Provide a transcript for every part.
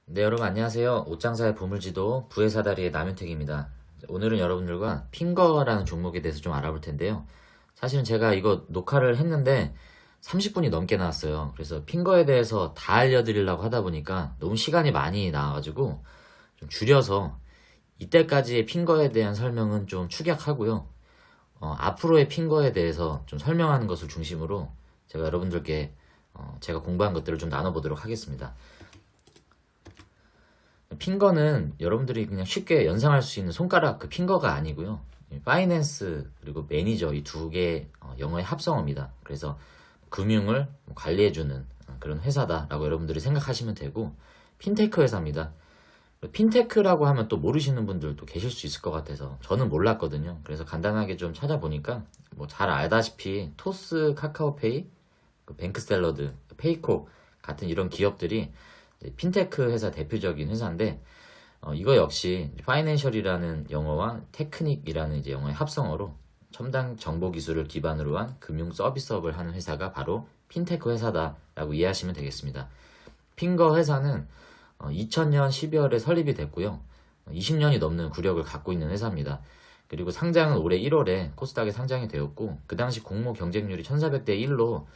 네, 여러분 안녕하세요. 옷장사의 보물지도 부회사다리의 남윤택입니다. 오늘은 여러분들과 핑거라는 종목에 대해서 좀 알아볼 텐데요. 사실은 제가 이거 녹화를 했는데 30분이 넘게 나왔어요. 그래서 핑거에 대해서 다 알려드리려고 하다 보니까 너무 시간이 많이 나와가지고 좀 줄여서 이때까지의 핑거에 대한 설명은 좀 축약하고요. 앞으로의 핑거에 대해서 좀 설명하는 것을 중심으로 제가 여러분들께 제가 공부한 것들을 좀 나눠보도록 하겠습니다. 핑거는 여러분들이 그냥 쉽게 연상할 수 있는 손가락 그 핑거가 아니고요. 파이낸스 그리고 매니저 이 두 개 영어의 합성어입니다. 그래서 금융을 관리해주는 그런 회사다라고 여러분들이 생각하시면 되고, 핀테크 회사입니다. 핀테크라고 하면 또 모르시는 분들도 계실 수 있을 것 같아서 저는 몰랐거든요. 그래서 간단하게 좀 찾아보니까 뭐 잘 알다시피 토스, 카카오페이, 뱅크샐러드, 페이코 같은 이런 기업들이 핀테크 회사 대표적인 회사인데, 이거 역시 파이낸셜이라는 영어와 테크닉이라는 이제 영어의 합성어로 첨단 정보 기술을 기반으로 한 금융 서비스업을 하는 회사가 바로 핀테크 회사다라고 이해하시면 되겠습니다. 핑거 회사는 2000년 12월에 설립이 됐고요. 20년이 넘는 구력을 갖고 있는 회사입니다. 그리고 상장은 올해 1월에 코스닥에 상장이 되었고, 그 당시 공모 경쟁률이 1400대 1로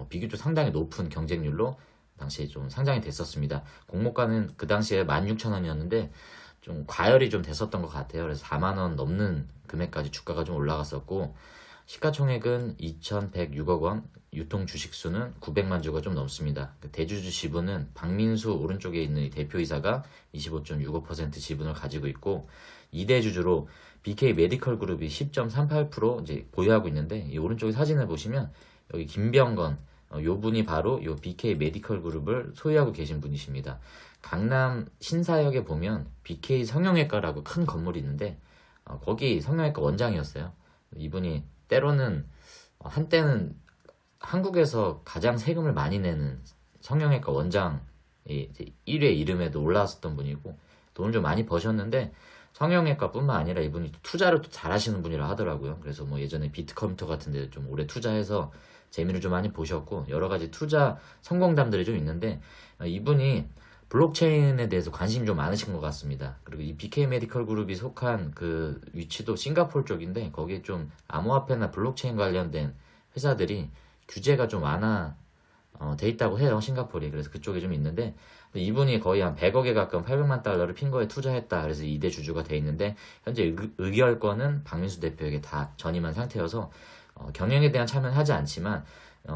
비교적 상당히 높은 경쟁률로 당시에 좀 상장이 됐었습니다. 공모가는 그 당시에 16,000원이었는데 좀 과열이 좀 됐었던 것 같아요. 그래서 4만원 넘는 금액까지 주가가 좀 올라갔었고, 시가총액은 2,106억 원, 유통 주식수는 900만 주가 좀 넘습니다. 대주주 지분은 박민수 오른쪽에 있는 이 대표이사가 25.65% 지분을 가지고 있고, 2대 주주로 BK 메디컬 그룹이 10.38% 이제 보유하고 있는데, 이 오른쪽에 사진을 보시면 여기 김병건, 요 분이 바로 요 BK 메디컬 그룹을 소유하고 계신 분이십니다. 강남 신사역에 보면 BK 성형외과라고 큰 건물이 있는데, 거기 성형외과 원장이었어요. 이분이 때로는 한때는 한국에서 가장 세금을 많이 내는 성형외과 원장 1회 이름에도 올라왔었던 분이고, 돈을 좀 많이 버셨는데 성형외과뿐만 아니라 이분이 투자를 또 잘하시는 분이라 하더라고요. 그래서 뭐 예전에 비트컴퓨터 같은 데 좀 오래 투자해서 재미를 좀 많이 보셨고, 여러 가지 투자 성공담들이 좀 있는데, 이분이 블록체인에 대해서 관심이 좀 많으신 것 같습니다. 그리고 이 BK 메디컬 그룹이 속한 그 위치도 싱가포르 쪽인데, 거기에 좀 암호화폐나 블록체인 관련된 회사들이 규제가 좀 완화 돼 있다고 해요, 싱가포르에. 그래서 그쪽에 좀 있는데, 이분이 거의 한 100억에 가까운 800만 달러를 핑거에 투자했다. 그래서 2대 주주가 돼 있는데, 현재 의결권은 박민수 대표에게 다 전임한 상태여서 경영에 대한 참여는 하지 않지만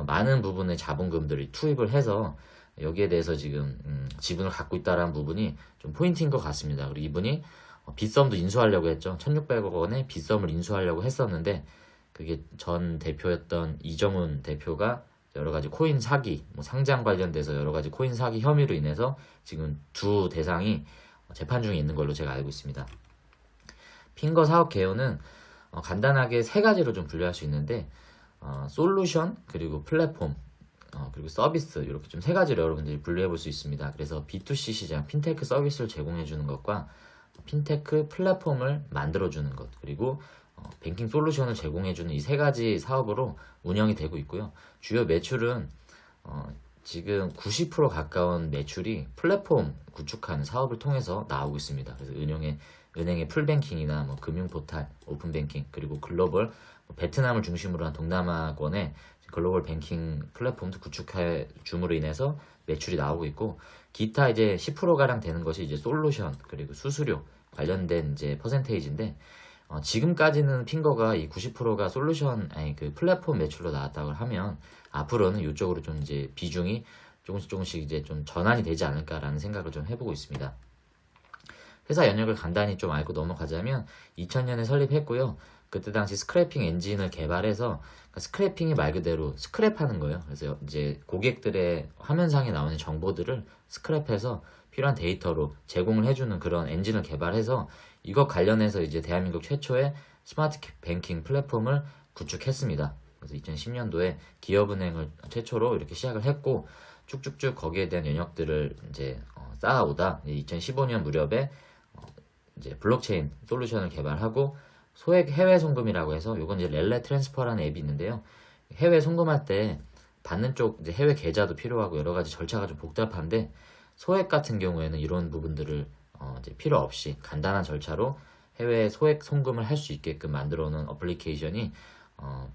많은 부분의 자본금들이 투입을 해서 여기에 대해서 지금 지분을 갖고 있다라는 부분이 좀 포인트인 것 같습니다. 그리고 이분이 빗썸도 인수하려고 했죠. 1600억 원의 빗썸을 인수하려고 했었는데, 그게 전 대표였던 이정훈 대표가 여러 가지 코인 사기, 뭐 상장 관련돼서 여러 가지 코인 사기 혐의로 인해서 지금 두 대상이 재판 중에 있는 걸로 제가 알고 있습니다. 핑거 사업 개요는 간단하게 세 가지로 좀 분류할 수 있는데, 솔루션, 그리고 플랫폼, 그리고 서비스, 이렇게 좀 세 가지로 여러분들이 분류해 볼 수 있습니다. 그래서 B2C 시장, 핀테크 서비스를 제공해 주는 것과 핀테크 플랫폼을 만들어 주는 것, 그리고 뱅킹 솔루션을 제공해 주는 이 세 가지 사업으로 운영이 되고 있고요. 주요 매출은 지금 90% 가까운 매출이 플랫폼 구축하는 사업을 통해서 나오고 있습니다. 그래서 은행의 풀뱅킹이나 뭐 금융 포탈, 오픈뱅킹, 그리고 글로벌, 베트남을 중심으로 한 동남아권의 글로벌 뱅킹 플랫폼도 구축해 줌으로 인해서 매출이 나오고 있고, 기타 이제 10%가량 되는 것이 이제 솔루션, 그리고 수수료 관련된 이제 퍼센테이지인데, 지금까지는 핑거가 이 90%가 솔루션, 아니 그 플랫폼 매출로 나왔다고 하면, 앞으로는 이쪽으로 좀 이제 비중이 조금씩 이제 좀 전환이 되지 않을까라는 생각을 좀 해보고 있습니다. 회사 연역을 간단히 좀 알고 넘어가자면, 2000년에 설립했고요. 그때 당시 스크래핑 엔진을 개발해서, 그러니까 스크래핑이 말 그대로 스크랩하는 거예요. 그래서 이제 고객들의 화면상에 나오는 정보들을 스크랩해서 필요한 데이터로 제공을 해주는 그런 엔진을 개발해서, 이것 관련해서 이제 대한민국 최초의 스마트 뱅킹 플랫폼을 구축했습니다. 그래서 2010년도에 기업은행을 최초로 이렇게 시작을 했고, 쭉쭉쭉 거기에 대한 영역들을 이제 쌓아오다 2015년 무렵에 이제 블록체인 솔루션을 개발하고, 소액 해외 송금이라고 해서, 요건 이제 렐레 트랜스퍼라는 앱이 있는데요. 해외 송금할 때 받는 쪽 이제 해외 계좌도 필요하고 여러 가지 절차가 좀 복잡한데, 소액 같은 경우에는 이런 부분들을 이제 필요 없이 간단한 절차로 해외 소액 송금을 할 수 있게끔 만들어 놓은 어플리케이션이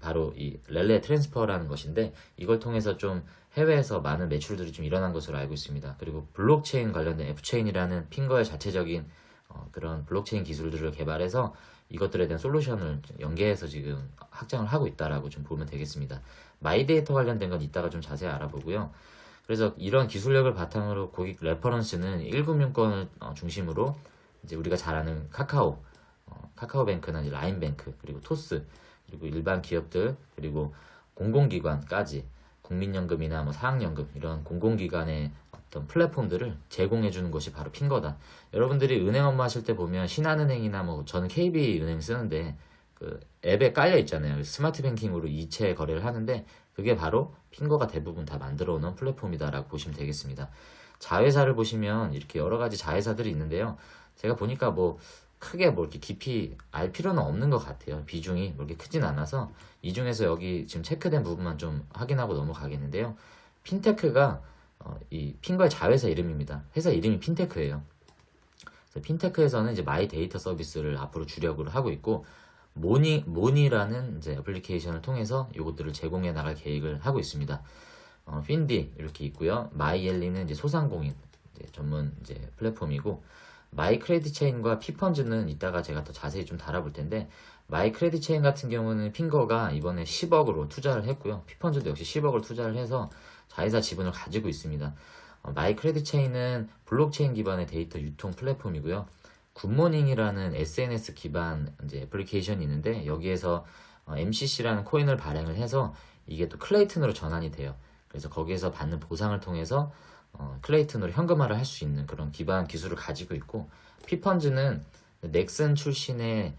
바로 이 렐레 트랜스퍼라는 것인데, 이걸 통해서 좀 해외에서 많은 매출들이 좀 일어난 것으로 알고 있습니다. 그리고 블록체인 관련된 F체인이라는 핑거의 자체적인 그런 블록체인 기술들을 개발해서 이것들에 대한 솔루션을 연계해서 지금 확장을 하고 있다라고 좀 보면 되겠습니다. 마이데이터 관련된 건 이따가 좀 자세히 알아보고요. 그래서 이런 기술력을 바탕으로 고객 레퍼런스는 1금융권을 중심으로 이제 우리가 잘 아는 카카오뱅크나 이제 라인뱅크, 그리고 토스, 그리고 일반 기업들, 그리고 공공기관까지 국민연금이나 뭐 사학연금 이런 공공기관의 어떤 플랫폼들을 제공해 주는 것이 바로 핑거다. 여러분들이 은행 업무 하실 때 보면 신한은행이나 뭐 저는 KB은행 쓰는데 그 앱에 깔려 있잖아요. 스마트 뱅킹으로 이체 거래를 하는데 그게 바로 핑거가 대부분 다 만들어 놓은 플랫폼이다라고 보시면 되겠습니다. 자회사를 보시면 이렇게 여러 가지 자회사들이 있는데요. 제가 보니까 뭐 크게 뭐 이렇게 깊이 알 필요는 없는 것 같아요. 비중이 뭐 이렇게 크진 않아서 이 중에서 여기 지금 체크된 부분만 좀 확인하고 넘어가겠는데요. 핀테크가 이 핑거의 자회사 이름입니다. 회사 이름이 핀테크예요. 그래서 핀테크에서는 이제 마이 데이터 서비스를 앞으로 주력으로 하고 있고, 모니라는 이제 애플리케이션을 통해서 이것들을 제공해 나갈 계획을 하고 있습니다. 핀디 이렇게 있고요. 마이엘리는 이제 소상공인 이제 전문 이제 플랫폼이고, 마이 크레딧 체인과 피펀즈는 이따가 제가 더 자세히 좀 다뤄볼 텐데, 마이 크레딧 체인 같은 경우는 핑거가 이번에 10억으로 투자를 했고요. 피펀즈도 역시 10억을 투자를 해서 자회사 지분을 가지고 있습니다. 마이 크레딧 체인은 블록체인 기반의 데이터 유통 플랫폼이고요. 굿모닝이라는 SNS 기반 이제 애플리케이션이 있는데, 여기에서 MCC라는 코인을 발행을 해서 이게 또 클레이튼으로 전환이 돼요. 그래서 거기에서 받는 보상을 통해서 클레이튼으로 현금화를 할 수 있는 그런 기반 기술을 가지고 있고, 피펀즈는 넥슨 출신의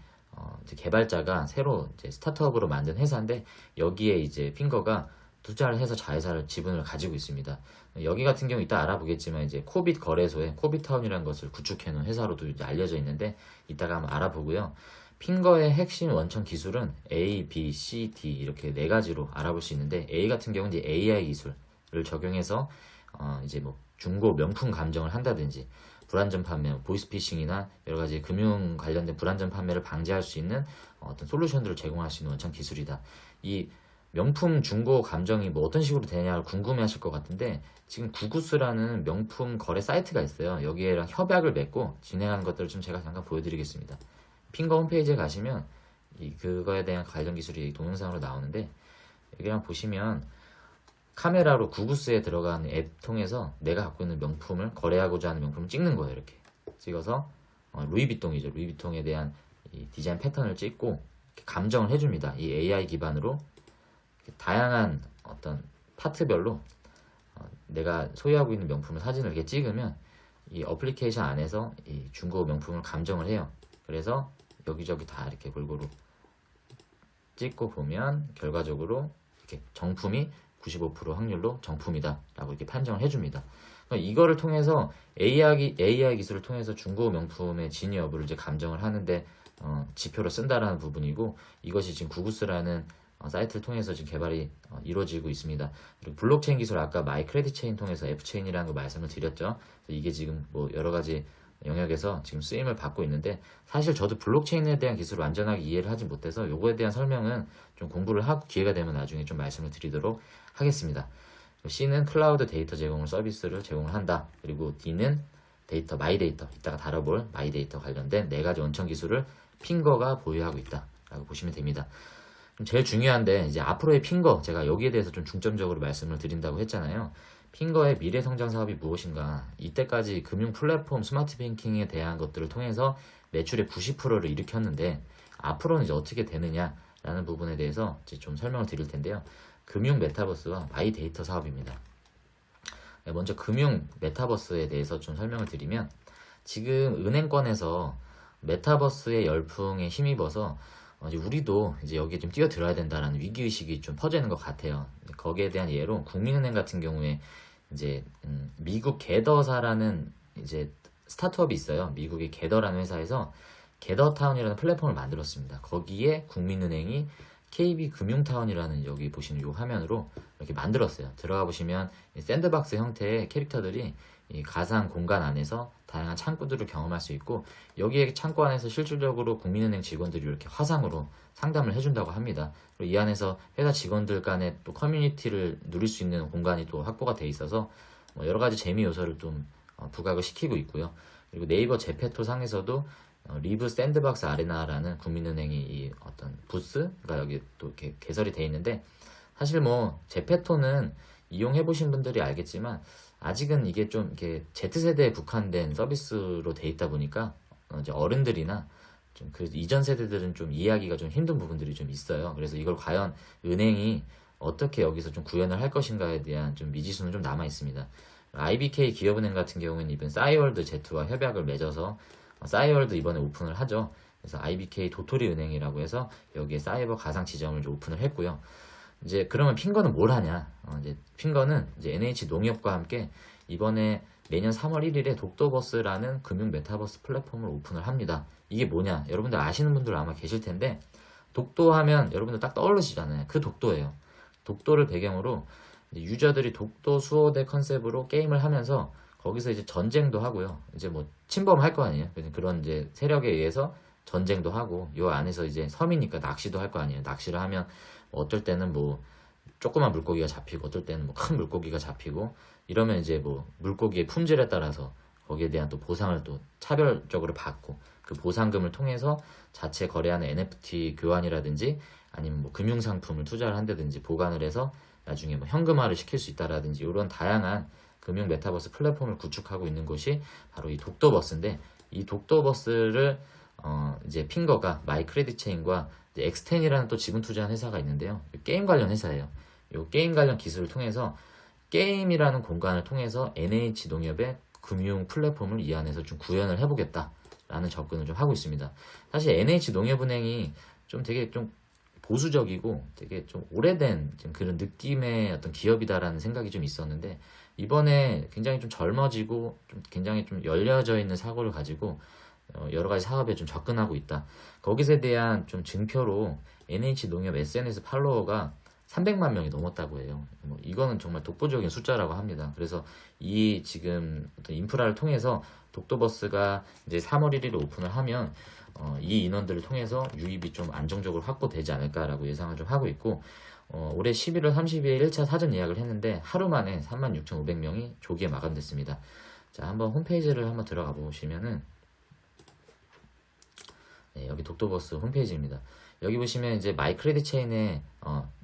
이제 개발자가 새로 이제 스타트업으로 만든 회사인데, 여기에 이제 핑거가 투자를 해서 자회사를 지분을 가지고 있습니다. 여기 같은 경우 이따 알아보겠지만 이제 코빗 거래소에 코빗타운이라는 것을 구축해 놓은 회사로도 이제 알려져 있는데, 이따가 한번 알아보고요. 핑거의 핵심 원천 기술은 A, B, C, D 이렇게 네 가지로 알아볼 수 있는데, A 같은 경우는 이제 AI 기술을 적용해서 이제 뭐 중고 명품 감정을 한다든지, 불안전 판매, 보이스피싱이나 여러 가지 금융 관련된 불안전 판매를 방지할 수 있는 어떤 솔루션들을 제공할 수 있는 원천 기술이다. 이 명품 중고 감정이 뭐 어떤 식으로 되냐를 궁금해하실 것 같은데, 지금 구구스라는 명품 거래 사이트가 있어요. 여기에랑 협약을 맺고 진행하는 것들을 좀 제가 잠깐 보여드리겠습니다. 핑거 홈페이지에 가시면 그거에 대한 관련 기술이 동영상으로 나오는데, 여기랑 보시면 카메라로 구구스에 들어간 앱 통해서 내가 갖고 있는 명품을, 거래하고자 하는 명품을 찍는 거예요. 이렇게 찍어서 루이비통이죠. 루이비통에 대한 이 디자인 패턴을 찍고 이렇게 감정을 해줍니다. 이 AI 기반으로 다양한 어떤 파트별로 내가 소유하고 있는 명품을 사진을 이렇게 찍으면 이 어플리케이션 안에서 이 중고 명품을 감정을 해요. 그래서 여기저기 다 이렇게 골고루 찍고 보면 결과적으로 이렇게 정품이 95% 확률로 정품이다 라고 이렇게 판정을 해줍니다. 그러니까 이거를 통해서 AI 기술을 통해서 중고 명품의 진위 여부를 이제 감정을 하는데 지표로 쓴다라는 부분이고, 이것이 지금 구구스라는 사이트를 통해서 지금 개발이 이루어지고 있습니다. 그리고 블록체인 기술, 아까 마이 크레딧 체인 통해서 F체인이라는 거 말씀을 드렸죠. 이게 지금 뭐 여러 가지 영역에서 지금 쓰임을 받고 있는데, 사실 저도 블록체인에 대한 기술을 완전하게 이해를 하지 못해서 요거에 대한 설명은 좀 공부를 하고 기회가 되면 나중에 좀 말씀을 드리도록 하겠습니다. C는 클라우드 데이터 제공을 서비스를 제공을 한다. 그리고 D는 데이터, 마이데이터, 이따가 다뤄볼 마이데이터 관련된 네 가지 원천 기술을 핑거가 보유하고 있다 라고 보시면 됩니다. 제일 중요한데, 이제 앞으로의 핑거, 제가 여기에 대해서 좀 중점적으로 말씀을 드린다고 했잖아요. 핑거의 미래 성장 사업이 무엇인가? 이때까지 금융 플랫폼 스마트 뱅킹에 대한 것들을 통해서 매출의 90%를 일으켰는데, 앞으로는 이제 어떻게 되느냐라는 부분에 대해서 이제 좀 설명을 드릴 텐데요. 금융 메타버스와 마이 데이터 사업입니다. 먼저 금융 메타버스에 대해서 좀 설명을 드리면, 지금 은행권에서 메타버스의 열풍에 힘입어서 이제 우리도 이제 여기에 좀 뛰어들어야 된다라는 위기의식이 좀 퍼져 있는 것 같아요. 거기에 대한 예로 국민은행 같은 경우에 이제 미국 게더사라는 이제 스타트업이 있어요. 미국의 게더라는 회사에서 게더타운이라는 플랫폼을 만들었습니다. 거기에 국민은행이 KB금융타운이라는, 여기 보시는 이 화면으로 이렇게 만들었어요. 들어가 보시면 샌드박스 형태의 캐릭터들이 이 가상 공간 안에서 다양한 창구들을 경험할 수 있고, 여기에 창구 안에서 실질적으로 국민은행 직원들이 이렇게 화상으로 상담을 해준다고 합니다. 그리고 이 안에서 회사 직원들 간의 또 커뮤니티를 누릴 수 있는 공간이 또 확보가 돼 있어서 뭐 여러 가지 재미 요소를 좀 부각을 시키고 있고요. 그리고 네이버 제페토 상에서도 리브 샌드박스 아레나라는 국민은행이 이 어떤 부스가 여기 또 이렇게 개설이 돼 있는데, 사실 뭐 제페토는 이용해 보신 분들이 알겠지만 아직은 이게 좀 이렇게 Z세대에 국한된 서비스로 돼 있다 보니까 이제 어른들이나 좀 그 이전 세대들은 좀 이해하기가 좀 힘든 부분들이 좀 있어요. 그래서 이걸 과연 은행이 어떻게 여기서 좀 구현을 할 것인가에 대한 좀 미지수는 좀 남아 있습니다. IBK 기업은행 같은 경우에는 이번 싸이월드 Z와 협약을 맺어서 싸이월드 이번에 오픈을 하죠. 그래서 IBK 도토리 은행이라고 해서 여기에 사이버 가상 지점을 이제 오픈을 했고요. 이제 그러면 핑거는 뭘 하냐? 이제 핑거는 이제 NH 농협과 함께 이번에 내년 3월 1일에 독도버스라는 금융 메타버스 플랫폼을 오픈을 합니다. 이게 뭐냐? 여러분들 아시는 분들 아마 계실 텐데, 독도 하면 여러분들 딱 떠오르시잖아요. 그 독도예요. 독도를 배경으로 유저들이 독도 수호대 컨셉으로 게임을 하면서 거기서 이제 전쟁도 하고요. 이제 뭐 침범할 거 아니에요. 그런 이제 세력에 의해서 전쟁도 하고, 요 안에서 이제 섬이니까 낚시도 할 거 아니에요. 낚시를 하면 어떨 때는 뭐 조그만 물고기가 잡히고, 어떨 때는 뭐 큰 물고기가 잡히고, 이러면 이제 뭐 물고기의 품질에 따라서 거기에 대한 또 보상을 또 차별적으로 받고, 그 보상금을 통해서 자체 거래하는 NFT 교환이라든지 아니면 뭐 금융상품을 투자를 한다든지 보관을 해서 나중에 뭐 현금화를 시킬 수 있다라든지, 이런 다양한 금융 메타버스 플랫폼을 구축하고 있는 곳이 바로 이 독도버스인데, 이 독도버스를 이제 핑거가 마이크레딧 체인과 엑스텐이라는 또 지분 투자한 회사가 있는데요. 게임 관련 회사예요. 이 게임 관련 기술을 통해서 게임이라는 공간을 통해서 NH 농협의 금융 플랫폼을 이 안에서 좀 구현을 해보겠다라는 접근을 좀 하고 있습니다. 사실 NH 농협은행이 좀 되게 좀 보수적이고 되게 좀 오래된 좀 그런 느낌의 어떤 기업이다라는 생각이 좀 있었는데, 이번에 굉장히 좀 젊어지고 좀 굉장히 좀 열려져 있는 사고를 가지고 여러 가지 사업에 좀 접근하고 있다. 거기에 대한 좀 증표로 NH 농협 SNS 팔로워가 300만 명이 넘었다고 해요. 뭐 이거는 정말 독보적인 숫자라고 합니다. 그래서 이 지금 어떤 인프라를 통해서 독도버스가 이제 3월 1일에 오픈을 하면 이 인원들을 통해서 유입이 좀 안정적으로 확보되지 않을까라고 예상을 좀 하고 있고, 올해 11월 30일 1차 사전 예약을 했는데 하루 만에 36,500명이 조기에 마감됐습니다. 자, 한번 홈페이지를 한번 들어가 보시면은, 네, 여기 독도버스 홈페이지입니다. 여기 보시면 이제 마이크레딧 체인의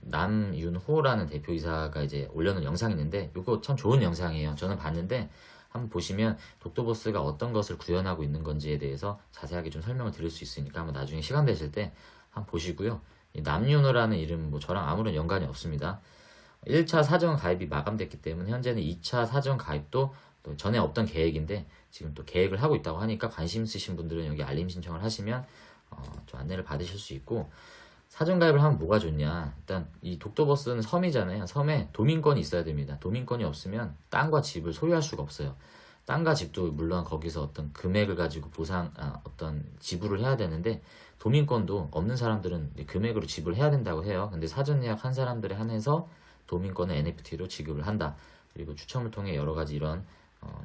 남윤호라는 대표이사가 이제 올려놓은 영상이 있는데, 이거 참 좋은 영상이에요. 저는 봤는데 한번 보시면 독도버스가 어떤 것을 구현하고 있는 건지에 대해서 자세하게 좀 설명을 드릴 수 있으니까 한번 나중에 시간 되실 때 한번 보시고요. 이 남윤호라는 이름 뭐 저랑 아무런 연관이 없습니다. 1차 사전 가입이 마감됐기 때문에 현재는 2차 사전 가입도 또 전에 없던 계획인데 지금 또 계획을 하고 있다고 하니까 관심 있으신 분들은 여기 알림 신청을 하시면 좀 안내를 받으실 수 있고, 사전 가입을 하면 뭐가 좋냐? 일단 이 독도버스는 섬이잖아요. 섬에 도민권이 있어야 됩니다. 도민권이 없으면 땅과 집을 소유할 수가 없어요. 땅과 집도 물론 거기서 어떤 금액을 가지고 어떤 지불을 해야 되는데, 도민권도 없는 사람들은 금액으로 지불을 해야 된다고 해요. 근데 사전 예약한 사람들에 한해서 도민권을 NFT로 지급을 한다. 그리고 추첨을 통해 여러 가지 이런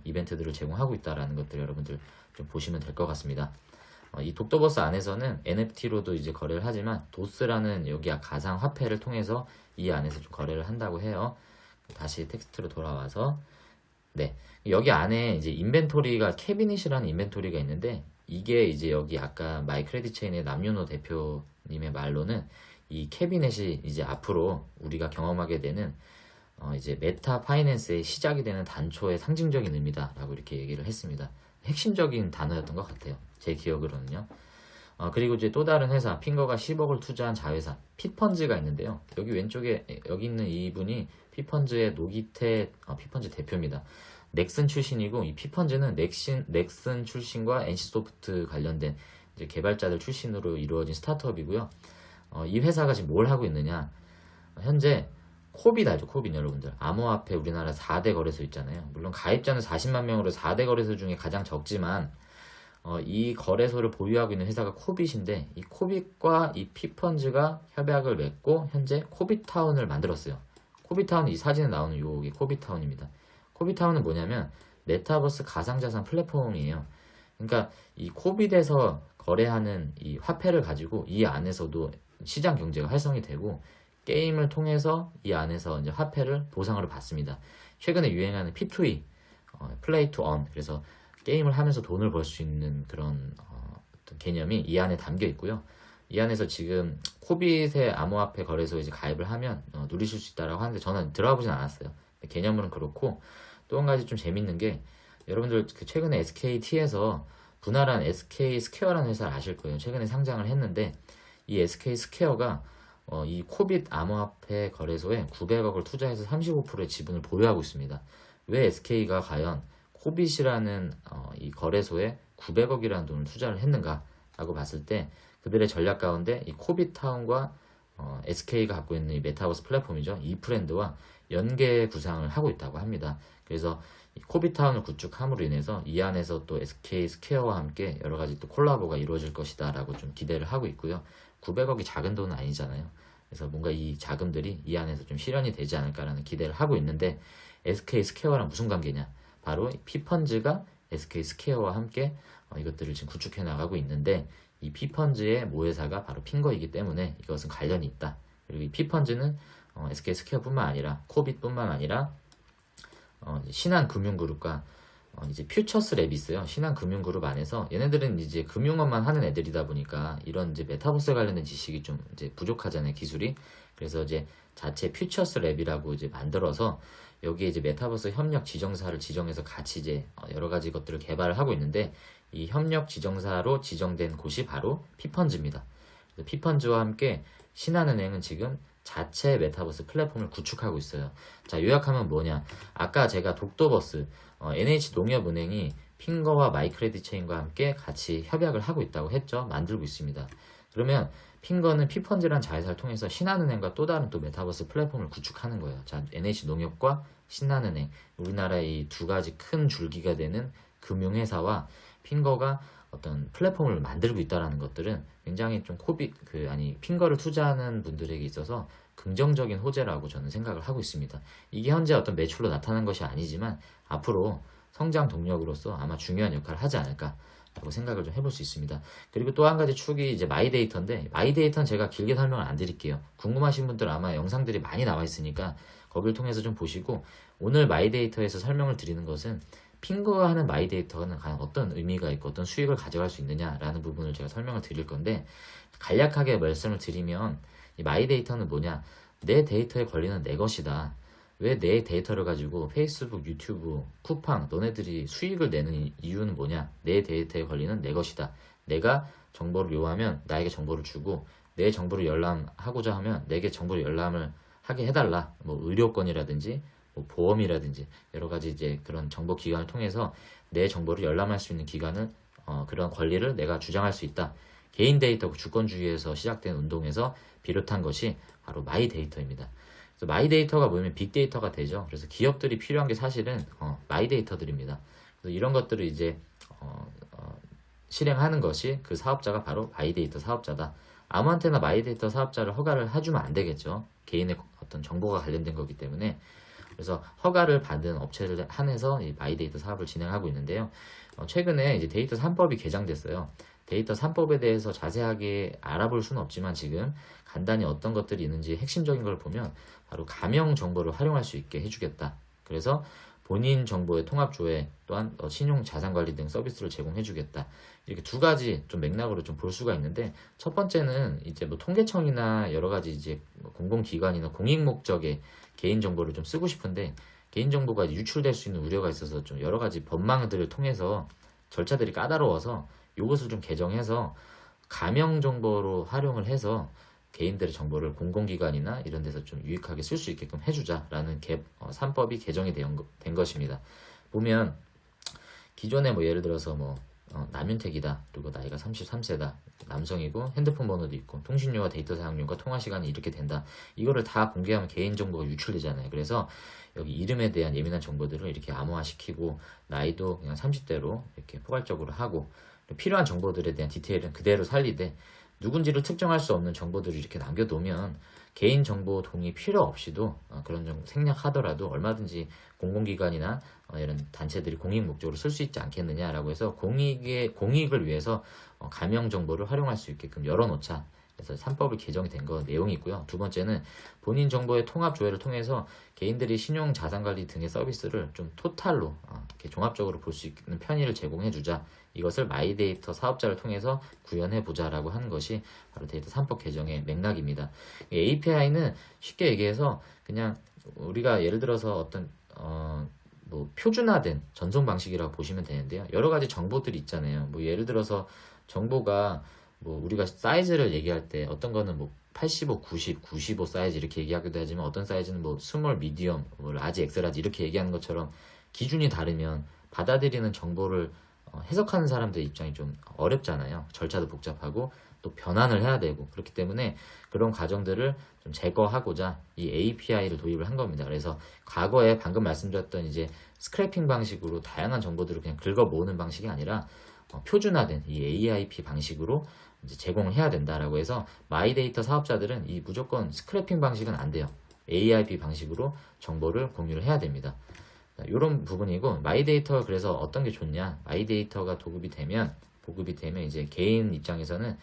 이벤트들을 제공하고 있다라는 것들 여러분들 좀 보시면 될 것 같습니다. 이 독도버스 안에서는 NFT로도 이제 거래를 하지만 도스라는 여기 가상 화폐를 통해서 이 안에서 좀 거래를 한다고 해요. 다시 텍스트로 돌아와서, 네, 여기 안에 이제 인벤토리가 캐비닛이라는 인벤토리가 있는데, 이게 이제 여기 아까 마이크레딧 체인의 남윤호 대표님의 말로는 이 캐비넷이 이제 앞으로 우리가 경험하게 되는 이제 메타 파이낸스의 시작이 되는 단초의 상징적인 의미다라고 이렇게 얘기를 했습니다. 핵심적인 단어였던 것 같아요. 제 기억으로는요. 그리고 이제 또 다른 회사, 핑거가 10억을 투자한 자회사 피펀즈가 있는데요. 여기 왼쪽에 여기 있는 이분이 피펀즈의 노기태 피펀즈 대표입니다. 넥슨 출신이고, 이 피펀즈는 넥슨 출신과 NC소프트 관련된 이제 개발자들 출신으로 이루어진 스타트업이고요. 이 회사가 지금 뭘 하고 있느냐? 현재 코빗 알죠? 코빗 여러분들. 암호화폐 우리나라 4대 거래소 있잖아요. 물론 가입자는 40만 명으로 4대 거래소 중에 가장 적지만 이 거래소를 보유하고 있는 회사가 코빗인데, 이 코빗과 이 피펀즈가 협약을 맺고 현재 코빗타운을 만들었어요. 코빗타운, 이 사진에 나오는 요게 코빗타운입니다. 코빗타운은 뭐냐면 메타버스 가상자산 플랫폼이에요. 그러니까 이 코빗에서 거래하는 이 화폐를 가지고 이 안에서도 시장 경제가 활성이 되고 게임을 통해서 이 안에서 이제 화폐를 보상으로 받습니다. 최근에 유행하는 P2E, 플레이 투 원, 그래서 게임을 하면서 돈을 벌 수 있는 그런 어떤 개념이 이 안에 담겨 있고요. 이 안에서 지금 코빗의 암호화폐 거래소에 이제 가입을 하면 누리실 수 있다라고 하는데 저는 들어가 보진 않았어요. 개념은 그렇고 또 한 가지 좀 재밌는 게 여러분들 그 최근에 SKT에서 분할한 SK 스퀘어라는 회사를 아실 거예요. 최근에 상장을 했는데 이 SK 스퀘어가 이 코빗 암호화폐 거래소에 900억을 투자해서 35%의 지분을 보유하고 있습니다. 왜 SK가 과연 코빗이라는 이 거래소에 900억이라는 돈을 투자를 했는가라고 봤을 때 그들의 전략 가운데 이 코빗타운과 SK가 갖고 있는 이 메타버스 플랫폼이죠. 이 브랜드와 연계 구상을 하고 있다고 합니다. 그래서 이 코빗타운을 구축함으로 인해서 이 안에서 또 SK 스퀘어와 함께 여러 가지 또 콜라보가 이루어질 것이다 라고 좀 기대를 하고 있고요. 900억이 작은 돈은 아니잖아요. 그래서 뭔가 이 자금들이 이 안에서 좀 실현이 되지 않을까라는 기대를 하고 있는데 SK 스퀘어랑 무슨 관계냐? 바로 피펀즈가 SK 스퀘어와 함께 이것들을 지금 구축해 나가고 있는데 이 피펀즈의 모회사가 바로 핑거이기 때문에 이것은 관련이 있다. 그리고 이 피펀즈는 SK 스퀘어뿐만 아니라 코빗뿐만 아니라 신한금융그룹과 이제 퓨처스 랩이 있어요. 신한금융그룹 안에서 얘네들은 이제 금융업만 하는 애들이다 보니까 이런 이제 메타버스 관련된 지식이 좀 이제 부족하잖아요, 기술이. 그래서 이제 자체 퓨처스 랩이라고 이제 만들어서 여기에 이제 메타버스 협력 지정사를 지정해서 같이 이제 여러 가지 것들을 개발을 하고 있는데 이 협력 지정사로 지정된 곳이 바로 피펀즈입니다. 피펀즈와 함께 신한은행은 지금 자체 메타버스 플랫폼을 구축하고 있어요. 자, 요약하면 뭐냐? 아까 제가 독도버스, NH농협은행이 핑거와 마이크레디체인과 함께 같이 협약을 하고 있다고 했죠. 만들고 있습니다. 그러면 핑거는 피펀즈란 자회사를 통해서 신한은행과 또 다른 또 메타버스 플랫폼을 구축하는 거예요. 자, NH농협과 신한은행, 우리나라의 이 두 가지 큰 줄기가 되는 금융회사와 핑거가 어떤 플랫폼을 만들고 있다라는 것들은 굉장히 좀 핑거를 투자하는 분들에게 있어서 긍정적인 호재라고 저는 생각을 하고 있습니다. 이게 현재 어떤 매출로 나타난 것이 아니지만 앞으로 성장 동력으로서 아마 중요한 역할을 하지 않을까라고 생각을 좀 해볼 수 있습니다. 그리고 또 한 가지 축이 이제 마이데이터인데 마이데이터는 제가 길게 설명을 안 드릴게요. 궁금하신 분들 아마 영상들이 많이 나와 있으니까 거기를 통해서 좀 보시고 오늘 마이데이터에서 설명을 드리는 것은 핑거가 하는 마이데이터는 과연 어떤 의미가 있고 어떤 수익을 가져갈 수 있느냐라는 부분을 제가 설명을 드릴 건데 간략하게 말씀을 드리면 이 마이데이터는 뭐냐? 내 데이터에 걸리는 내 것이다. 왜 내 데이터를 가지고 페이스북, 유튜브, 쿠팡 너네들이 수익을 내는 이유는 뭐냐? 내 데이터에 걸리는 내 것이다. 내가 정보를 요하면 나에게 정보를 주고 내 정보를 열람하고자 하면 내게 정보를 열람을 하게 해달라. 뭐 의료권이라든지 뭐 보험이라든지 여러 가지 이제 그런 정보 기관을 통해서 내 정보를 열람할 수 있는 기관을 그런 권리를 내가 주장할 수 있다. 개인 데이터 주권주의에서 시작된 운동에서 비롯한 것이 바로 마이 데이터입니다. 그래서 마이 데이터가 모이면 빅데이터가 되죠. 그래서 기업들이 필요한 게 사실은 마이 데이터들입니다. 그래서 이런 것들을 이제 실행하는 것이 그 사업자가 바로 마이 데이터 사업자다. 아무한테나 마이 데이터 사업자를 허가를 해주면 안 되겠죠. 개인의 어떤 정보가 관련된 거기 때문에. 그래서 허가를 받은 업체를 한해서 이 마이데이터 사업을 진행하고 있는데요. 최근에 이제 데이터 3법이 개정됐어요. 데이터 3법에 대해서 자세하게 알아볼 수는 없지만 지금 간단히 어떤 것들이 있는지 핵심적인 걸 보면 바로 가명 정보를 활용할 수 있게 해주겠다. 그래서 본인 정보의 통합 조회 또한 신용 자산 관리 등 서비스를 제공해주겠다. 이렇게 두 가지 좀 맥락으로 좀 볼 수가 있는데 첫 번째는 이제 뭐 통계청이나 여러 가지 이제 공공기관이나 공익 목적의 개인 정보를 좀 쓰고 싶은데 개인 정보가 유출될 수 있는 우려가 있어서 좀 여러 가지 법망들을 통해서 절차들이 까다로워서 이것을 좀 개정해서 가명 정보로 활용을 해서 개인들의 정보를 공공기관이나 이런 데서 좀 유익하게 쓸 수 있게끔 해주자라는 3법이 개정이 된 것입니다. 보면 기존에 뭐 예를 들어서 뭐 남윤택이다. 그리고 나이가 33세다. 남성이고 핸드폰 번호도 있고 통신료와 데이터 사용료가 통화 시간이 이렇게 된다. 이거를 다 공개하면 개인정보가 유출되잖아요. 그래서 여기 이름에 대한 예민한 정보들을 이렇게 암호화시키고 나이도 그냥 30대로 이렇게 포괄적으로 하고 필요한 정보들에 대한 디테일은 그대로 살리되 누군지를 특정할 수 없는 정보들을 이렇게 남겨놓으면 개인정보 동의 필요 없이도 그런 좀 생략하더라도 얼마든지 공공기관이나 이런 단체들이 공익 목적으로 쓸 수 있지 않겠느냐라고 해서 공익을 위해서 가명 정보를 활용할 수 있게끔 열어놓자. 그래서 3법을 개정이 된 거 내용이 있고요. 두 번째는 본인 정보의 통합 조회를 통해서 개인들이 신용 자산관리 등의 서비스를 좀 토탈로 이렇게 종합적으로 볼 수 있는 편의를 제공해 주자. 이것을 마이데이터 사업자를 통해서 구현해 보자라고 하는 것이 바로 데이터 3법 개정의 맥락입니다. API는 쉽게 얘기해서 그냥 우리가 예를 들어서 어떤 뭐 표준화된 전송 방식이라고 보시면 되는데요. 여러 가지 정보들이 있잖아요. 뭐 예를 들어서 정보가 뭐 우리가 사이즈를 얘기할 때 어떤 거는 뭐 85, 90, 95 사이즈 이렇게 얘기하기도 하지만 어떤 사이즈는 뭐 스몰, 미디엄, 뭐 라지, 엑스라지 이렇게 얘기하는 것처럼 기준이 다르면 받아들이는 정보를 해석하는 사람들의 입장이 좀 어렵잖아요. 절차도 복잡하고 또 변환을 해야 되고 그렇기 때문에 그런 과정들을 좀 제거하고자 이 API를 도입을 한 겁니다. 그래서 과거에 방금 말씀드렸던 이제 스크래핑 방식으로 다양한 정보들을 그냥 긁어 모으는 방식이 아니라 표준화된 이 AIP 방식으로 이제 제공을 해야 된다라고 해서 마이데이터 사업자들은 이 무조건 스크래핑 방식은 안 돼요. AIP 방식으로 정보를 공유를 해야 됩니다. 이런 부분이고 마이데이터가 그래서 어떤 게 좋냐? 마이데이터가 보급이 되면 이제 개인 입장에서는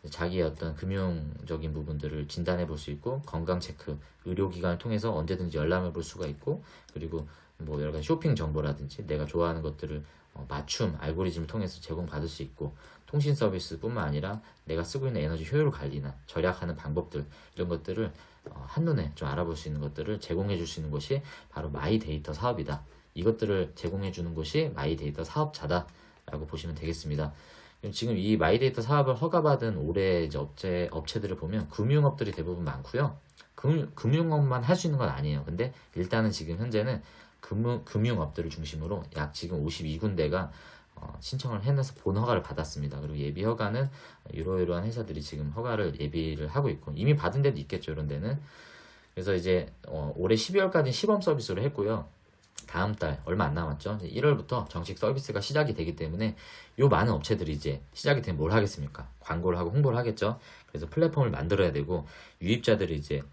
자기의 어떤 금융적인 부분들을 진단해 볼 수 있고 건강 체크, 의료기관을 통해서 언제든지 열람해 볼 수가 있고 그리고 뭐 여러 가지 쇼핑 정보라든지 내가 좋아하는 것들을 맞춤 알고리즘을 통해서 제공받을 수 있고 통신 서비스뿐만 아니라 내가 쓰고 있는 에너지 효율 관리나 절약하는 방법들 이런 것들을 한눈에 좀 알아볼 수 있는 것들을 제공해 줄 수 있는 것이 바로 마이데이터 사업이다. 이것들을 제공해 주는 곳이 마이데이터 사업자다라고 보시면 되겠습니다. 지금 이 마이데이터 사업을 허가받은 올해 이제 업체들을 보면 금융업들이 대부분 많고요. 금융업만 할 수 있는 건 아니에요. 근데 일단은 지금 현재는 금융업들을 중심으로 약 지금 52군데가 신청을 해내서 본 허가를 받았습니다. 그리고 예비 허가는 이러이러한 회사들이 지금 허가를 예비를 하고 있고 이미 받은 데도 있겠죠. 이런 데는. 그래서 이제 올해 12월까지 시범 서비스를 했고요. 다음 달 얼마 안 남았죠. 1월부터 정식 서비스가 시작이 되기 때문에 요 많은 업체들이 이제 시작이 되면 뭘 하겠습니까? 광고를 하고 홍보를 하겠죠. 그래서 플랫폼을 만들어야 되고 유입자들이 이제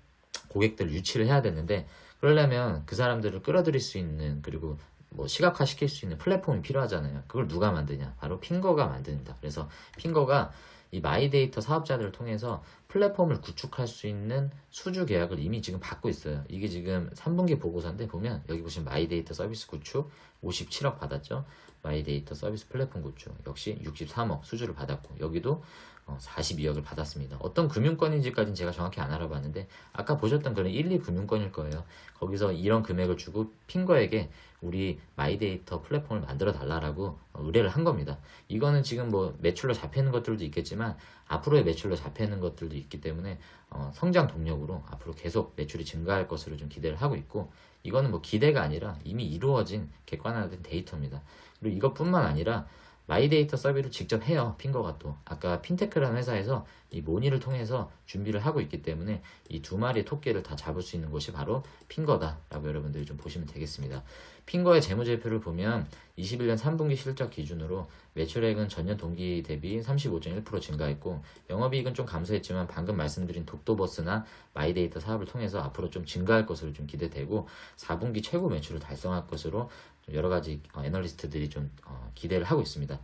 고객들 유치를 해야 되는데 그러려면 그 사람들을 끌어들일 수 있는 그리고 뭐 시각화 시킬 수 있는 플랫폼이 필요하잖아요. 그걸 누가 만드냐? 바로 핑거가 만듭니다. 그래서 핑거가 이 마이데이터 사업자들을 통해서 플랫폼을 구축할 수 있는 수주 계약을 이미 지금 받고 있어요. 이게 지금 3분기 보고서인데 보면 여기 보시면 마이데이터 서비스 구축 57억 받았죠. 마이데이터 서비스 플랫폼 구축 역시 63억 수주를 받았고 여기도 42억을 받았습니다. 어떤 금융권인지까지는 제가 정확히 안 알아봤는데 아까 보셨던 그런 1, 2 금융권일 거예요. 거기서 이런 금액을 주고 핑거에게 우리 마이데이터 플랫폼을 만들어 달라라고 의뢰를 한 겁니다. 이거는 지금 뭐 매출로 잡히는 것들도 있겠지만 앞으로의 매출로 잡히는 것들도 있기 때문에 성장 동력으로 앞으로 계속 매출이 증가할 것으로 좀 기대를 하고 있고 이거는 뭐 기대가 아니라 이미 이루어진 객관화된 데이터입니다. 그리고 이것뿐만 아니라 마이데이터 서비스를 직접 해요. 핑거가 또 아까 핀테크라는 회사에서 이 모니를 통해서 준비를 하고 있기 때문에 이 두 마리의 토끼를 다 잡을 수 있는 곳이 바로 핑거다라고 여러분들이 좀 보시면 되겠습니다. 핑거의 재무제표를 보면 21년 3분기 실적 기준으로 매출액은 전년 동기 대비 35.1% 증가했고 영업이익은 좀 감소했지만 방금 말씀드린 독도버스나 마이데이터 사업을 통해서 앞으로 좀 증가할 것으로 좀 기대되고 4분기 최고 매출을 달성할 것으로 여러 가지 애널리스트들이 좀 기대를 하고 있습니다.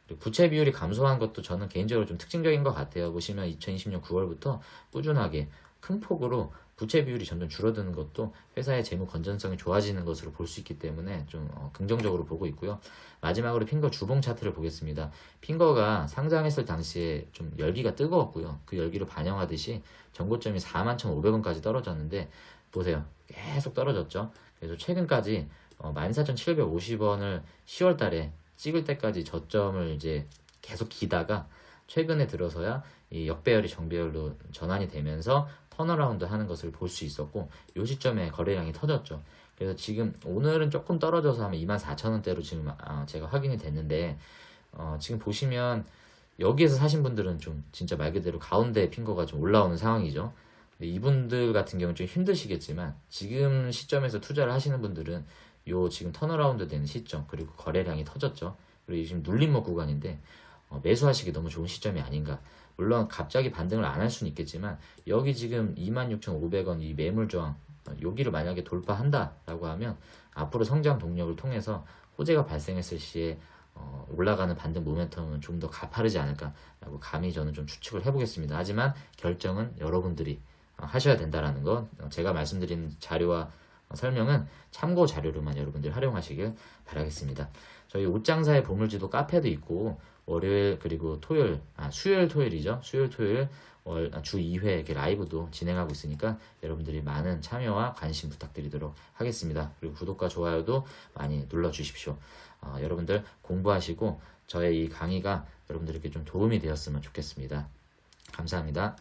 그리고 부채 비율이 감소한 것도 저는 개인적으로 좀 특징적인 것 같아요. 보시면 2020년 9월부터 꾸준하게 큰 폭으로 부채 비율이 점점 줄어드는 것도 회사의 재무 건전성이 좋아지는 것으로 볼 수 있기 때문에 좀 긍정적으로 보고 있고요. 마지막으로 핑거 주봉 차트를 보겠습니다. 핑거가 상장했을 당시에 좀 열기가 뜨거웠고요. 그 열기를 반영하듯이 전고점이 41,500원까지 떨어졌는데 보세요. 계속 떨어졌죠. 그래서 최근까지 14,750원을 10월 달에 찍을 때까지 저점을 이제 계속 기다가 최근에 들어서야 이 역배열이 정배열로 전환이 되면서 턴어라운드 하는 것을 볼 수 있었고 이 시점에 거래량이 터졌죠. 그래서 지금 오늘은 조금 떨어져서 하면 24,000원대로 지금 제가 확인이 됐는데 지금 보시면 여기에서 사신 분들은 좀 진짜 말 그대로 가운데 핑거가 좀 올라오는 상황이죠. 근데 이분들 같은 경우는 좀 힘드시겠지만 지금 시점에서 투자를 하시는 분들은 요 지금 턴어라운드 되는 시점 그리고 거래량이 터졌죠. 그리고 지금 눌림목 구간인데 매수하시기 너무 좋은 시점이 아닌가. 물론 갑자기 반등을 안 할 수는 있겠지만 여기 지금 26,500원 이 매물 저항 여기를 만약에 돌파한다라고 하면 앞으로 성장 동력을 통해서 호재가 발생했을 시에 올라가는 반등 모멘텀은 좀 더 가파르지 않을까라고 감히 저는 좀 추측을 해보겠습니다. 하지만 결정은 여러분들이 하셔야 된다라는 것, 제가 말씀드린 자료와 설명은 참고 자료로만 여러분들 활용하시길 바라겠습니다. 저희 옷장사의 보물지도 카페도 있고 월요일 그리고 토요일, 수요일 토요일이죠. 수요일 토요일 주 2회 이렇게 라이브도 진행하고 있으니까 여러분들이 많은 참여와 관심 부탁드리도록 하겠습니다. 그리고 구독과 좋아요도 많이 눌러주십시오. 여러분들 공부하시고 저의 이 강의가 여러분들에게 좀 도움이 되었으면 좋겠습니다. 감사합니다.